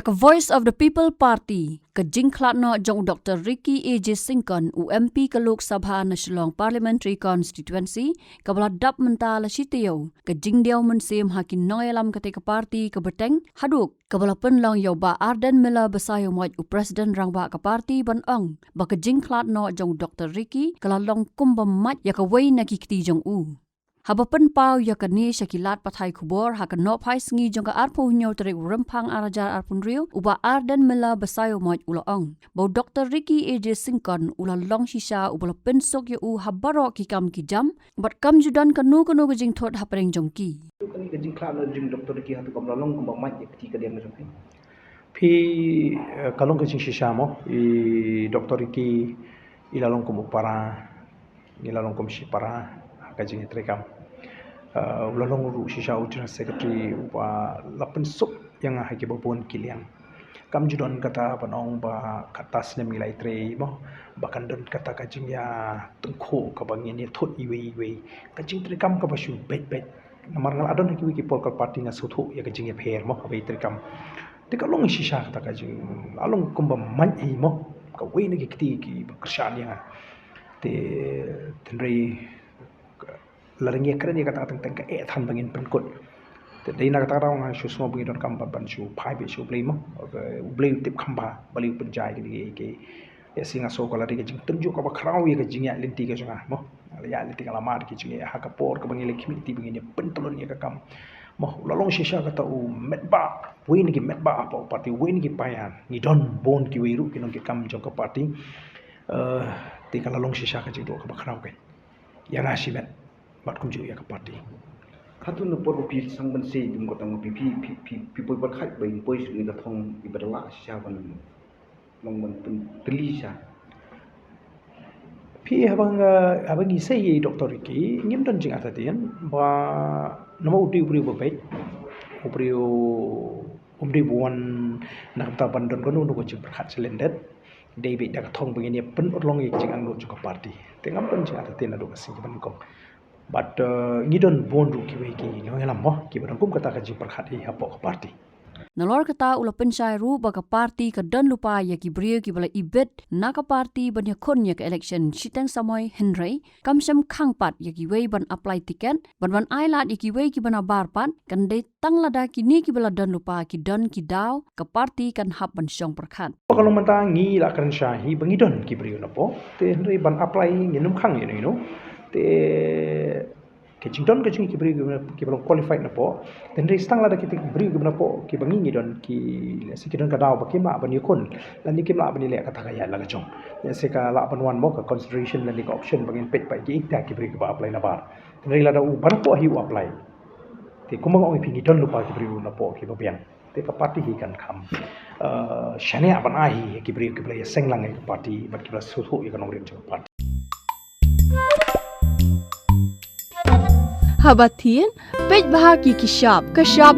Hak Voice of the People Party ke jingklatno jong Dr. Ricky A.J. Singkon UMP ke Lok Sabha Nasional Parliamentary Constituency ke beladap mentala sitio ke jingdiau mensim hakin noyalam ketika parti ke beteng haduk ke belapen long yau ba Arden Miller besayo muat Presiden rangba ke parti ban ong ba ke jingklatno jong Dr. Ricky ke lalong kumbamat ya ke wei naki kti jong Habapen pau ya kani syakilat patai kubor hak no pai sengi jong ka arpu nyo terik rempang arajar arpun riu uba Arden Miller besayo moit ulaong. Bau Dr. Ricky A.J. Singkon ula long sisa ubala pensok ya habaro ki kam ki jam bat kam judan kanu kejing thot hapereng jong ki. Tu kan kejing klan jing Dr. Ricky hatu kam lalong kumbang mat ya ketika dia macam ni. Pi kalong kejing sisa mo i Dr. Ricky ilalong kum para ilalong kum si para kejing trekam. Ulalong uru sisa ujung sekretari upa lapan sok yang haki babon kilian. Kam judon kata panong ba katas nem ilai tre mo bahkan don kata kajing ya tengko kabangin ya thot iwe kajing trekam ka basu bet namar ngal adon haki wiki polkal parti nga suthu ya kajing ya pher mo abai trekam tika long sisa kata kajing along kumba man i mo ka we ni kiti ki kerjaan yang te tenrei laringi keren dia kata tentang ke than bangin penkut jadi nak kata orang shu semua bangin don kampa ban shu pai be shu play mo play tip kamba bali penjai ke ya singa so kala dia jing tunjuk ka bakrau ya jing ya linti ke sunga mo ya linti kala mar ki jing ya hakapor ka bangin lekimiti bangin pentolon ya kam mo lalong shisha kata medba win ki medba apa parti win ki payan ni don bon ki wiru ki non ki kam jong ka parti ti kala long shisha ka jing do ka bakrau ke ya nasi met bat kum ya ke parti Katu no por pi sang ban se dum ko tang pi poi ba khat bai poi ni da thong i badala sha ban long ban pelisha pi abang isai Dr. Ricky ngim don jing atatian ba nama udi ubri babai ubri buan nak ta bandon kono no ko jing khat selendet David dak thong begini pen urlong ik jing ang jo ka parti tengam don jing atatian ado kasing ban ko but ngidon bondu ki weki no yalam mo ki barang kum kata ka ji perkhati hapo ka parti Nalor kata ula pensai ru ba ka parti ka dan lupa ya ki brio ki bala ibet na ka parti ban ya kon ya ka election sitang samoy Henry kamsam khangpat ya ki wei ban apply ticket ban ailat ya ki wei ki bana barpat kan dei tang lada ki ni ki bala dan lupa ki dan ki daw ka parti kan hap ban syong perkhat kalau mentangi la kan syahi bangidon ki brio na po te Henry ban apply nginum khang you know te kecing don kecing ki beri ki belum qualified na po dan dari stang la kita beri ki na po ki bangi don ki si ki don ka daw ba ki ma ban yukun lan ni ki ma ban ni le kata kaya la gachong ya se ka la ban wan mo ka consideration lan ni ka option bangin pet pa ki ikta ki beri ki ba apply na bar dan dari la da u ban po hi u apply te kumang ong pi don lupa ki beri na po ki ba biang te ka parti hi kan kham shane aban ahi ki beri ki seng lang ki parti ba ki ba su ya kan ong rim parti Habatin, pej bahagi ki shop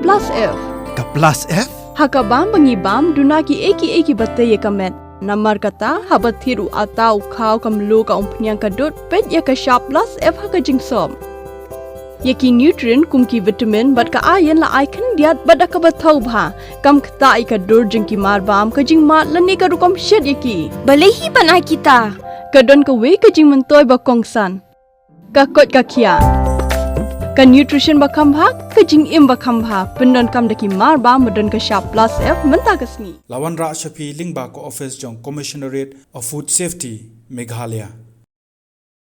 plus F. Ka plus F? Hakabam bangi bam dunaki eki batai kamet. Namar kata habathiru atau kau kamlu ka umpnyang kadut pej ya ka shop plus F haka jingsom. Yaki nutrient kumki vitamin bat ka iron la icon diat bat ka bathau bha kam kta ka dur jingki mar bam ka jing mat lani ka rukom shed yaki. Balehi banai kita. Kadon ka we ka jing mentoy ba kongsan. Ka kot ka kia. Ka nutrition bakam bha ka jing im bakam bha pendon kam daki mar ba modon ka shop plus F menta kasni Lawan Ra Shafi Lingba ko office jong Commissionerate of Food Safety Meghalaya